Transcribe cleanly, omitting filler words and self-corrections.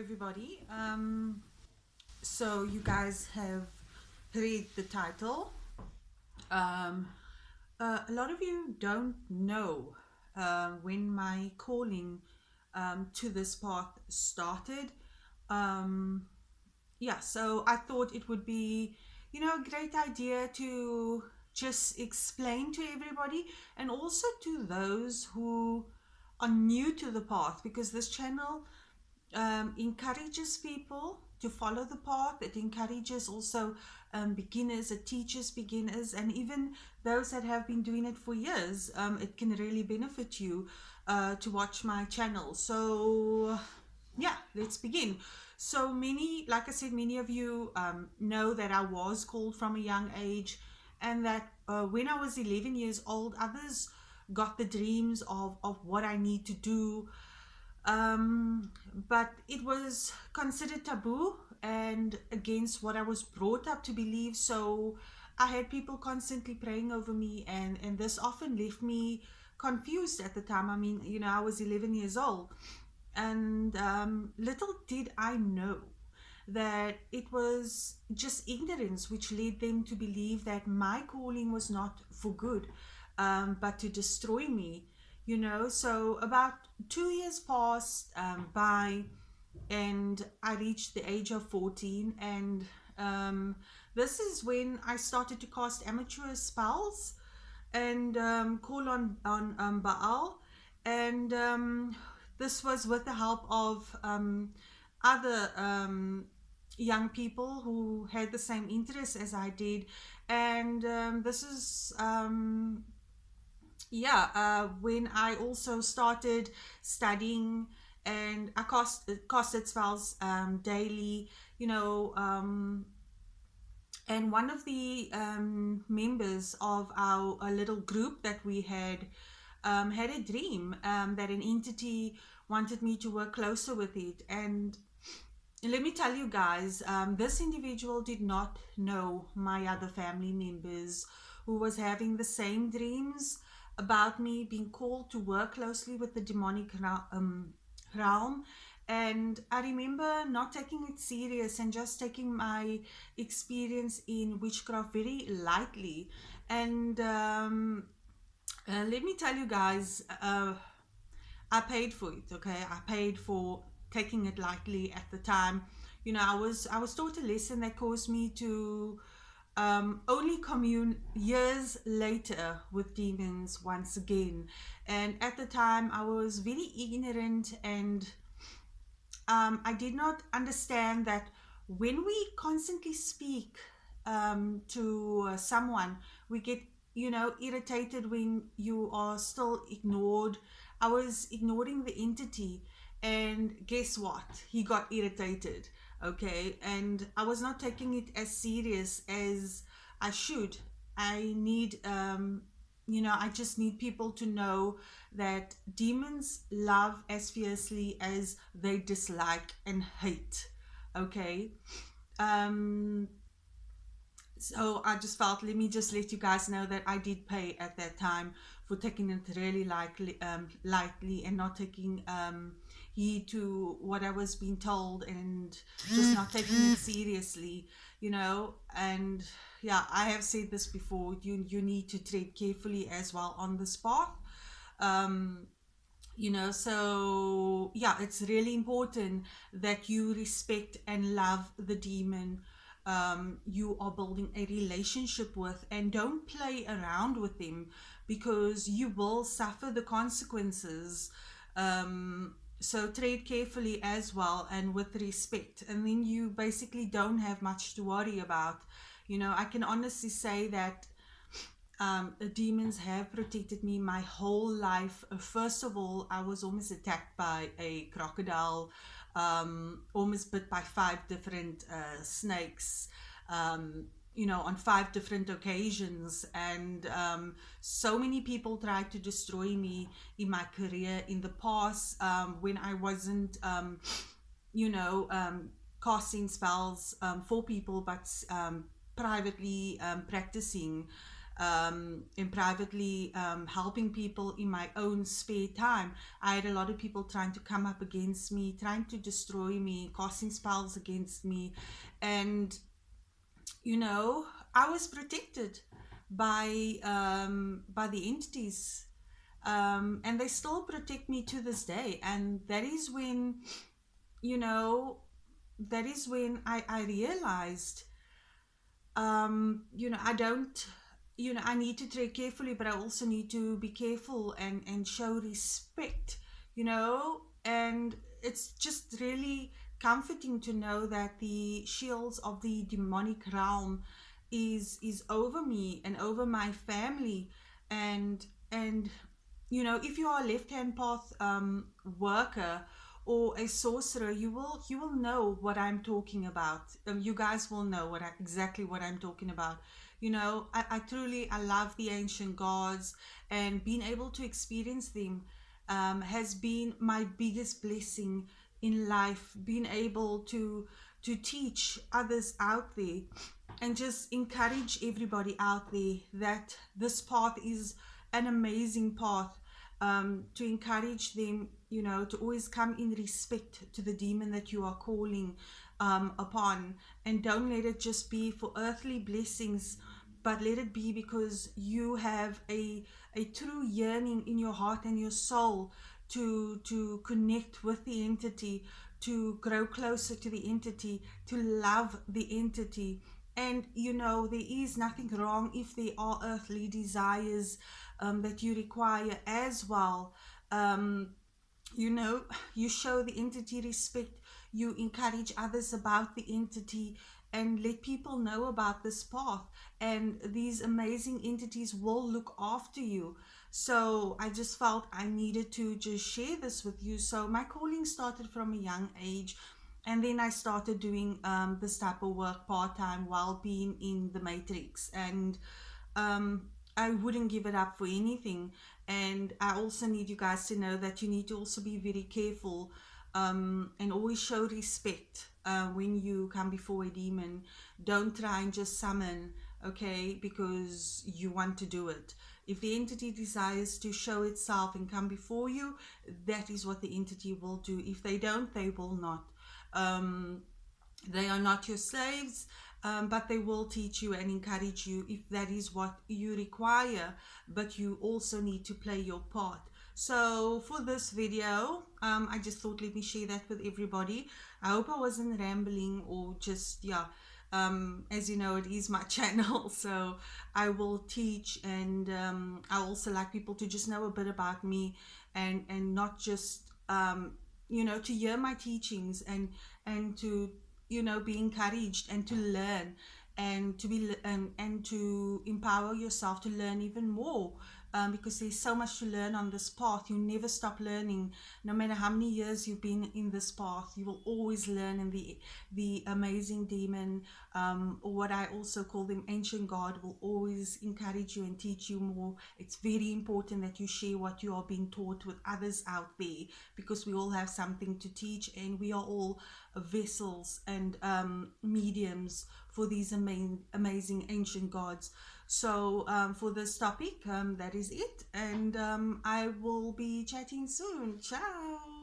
everybody. So you guys have read the title. Um, a lot of you don't know when my calling to this path started. Um, yeah, so I thought it would be, a great idea to just explain to everybody and also to those who are new to the path, because this channel encourages people to follow the path. It encourages also beginners, it teaches beginners, and even those that have been doing it for years. It can really benefit you to watch my channel. So yeah, let's begin. So many, like I said, many of you know that I was called from a young age, and that when I was 11 years old, others got the dreams of what I need to do, but it was considered taboo and against what I was brought up to believe. So I had people constantly praying over me, and this often left me confused at the time. I mean, I was 11 years old, and little did I know that it was just ignorance which led them to believe that my calling was not for good, but to destroy me. So about 2 years passed by, and I reached the age of 14, and this is when I started to cast amateur spells and call on Baal, and this was with the help of other young people who had the same interests as I did. And this is when I also started studying, and I casted spells daily, and one of the members of our little group that we had a dream that an entity wanted me to work closer with it. And let me tell you guys, this individual did not know my other family members who was having the same dreams about me being called to work closely with the demonic realm. And I remember not taking it serious and just taking my experience in witchcraft very lightly. And let me tell you guys, I paid for it. Okay, I paid for taking it lightly at the time. I was taught a lesson that caused me to only commune years later with demons once again. And at the time, I was very ignorant, and I did not understand that when we constantly speak to someone, we get, irritated when you are still ignored. I was ignoring the entity, and guess what? He got irritated, okay? And I was not taking it as serious as I should. I need, I just need people to know that demons love as fiercely as they dislike and hate, okay? So I just felt, let me just let you guys know that I did pay at that time for taking it really lightly and not taking heed to what I was being told, and just not taking it seriously, and yeah, I have said this before, you need to tread carefully as well on this path. So yeah, it's really important that you respect and love the demon you are building a relationship with, and don't play around with them, because you will suffer the consequences. So tread carefully as well, and with respect, and then you basically don't have much to worry about. I can honestly say that the demons have protected me my whole life. First of all, I was almost attacked by a crocodile, almost bit by 5 different snakes, on 5 different occasions. And so many people tried to destroy me in my career in the past, when I wasn't, casting spells for people, but privately practicing. and privately helping people in my own spare time. I had a lot of people trying to come up against me, trying to destroy me, casting spells against me. And, you know, I was protected by the entities. And they still protect me to this day. And that is when, you know, that is when I realized, you know, I don't, you know, I need to tread carefully, but I also need to be careful and show respect, you know. And it's just really comforting to know that the shields of the demonic realm is over me and over my family. And you know, if you are a left-hand path worker or a sorcerer, you will know what I'm talking about. You guys will know exactly what I'm talking about. You know, I love the ancient gods, and being able to experience them has been my biggest blessing in life. Being able to teach others out there and just encourage everybody out there that this path is an amazing path, to encourage them, you know, to always come in respect to the demon that you are calling upon. And don't let it just be for earthly blessings, but let it be because you have a true yearning in your heart and your soul to connect with the entity, to grow closer to the entity, to love the entity. And you know, there is nothing wrong if there are earthly desires that you require as well. You know, you show the entity respect, you encourage others about the entity, and let people know about this path, and these amazing entities will look after you. So I just felt I needed to just share this with you. So my calling started from a young age, and then I started doing this type of work part-time while being in the matrix. And I wouldn't give it up for anything. And I also need you guys to know that you need to also be very careful and always show respect when you come before a demon. Don't try and just summon, okay, because you want to do it. If the entity desires to show itself and come before you, that is what the entity will do. If they don't, they will not. They are not your slaves, but they will teach you and encourage you if that is what you require. But you also need to play your part. So for this video, I just thought, let me share that with everybody. I hope I wasn't rambling or just, yeah. As you know, it is my channel, so I will teach, and I also like people to just know a bit about me, and not just you know, to hear my teachings, and to, you know, be encouraged and to learn, and to be and to empower yourself to learn even more, because there's so much to learn on this path. You never stop learning. No matter how many years you've been in this path, you will always learn. And the amazing demon, or what I also call them, ancient god, will always encourage you and teach you more. It's very important that you share what you are being taught with others out there, because we all have something to teach, and we are all vessels and mediums for these amazing ancient gods. So for this topic, that is it, and I will be chatting soon. Ciao.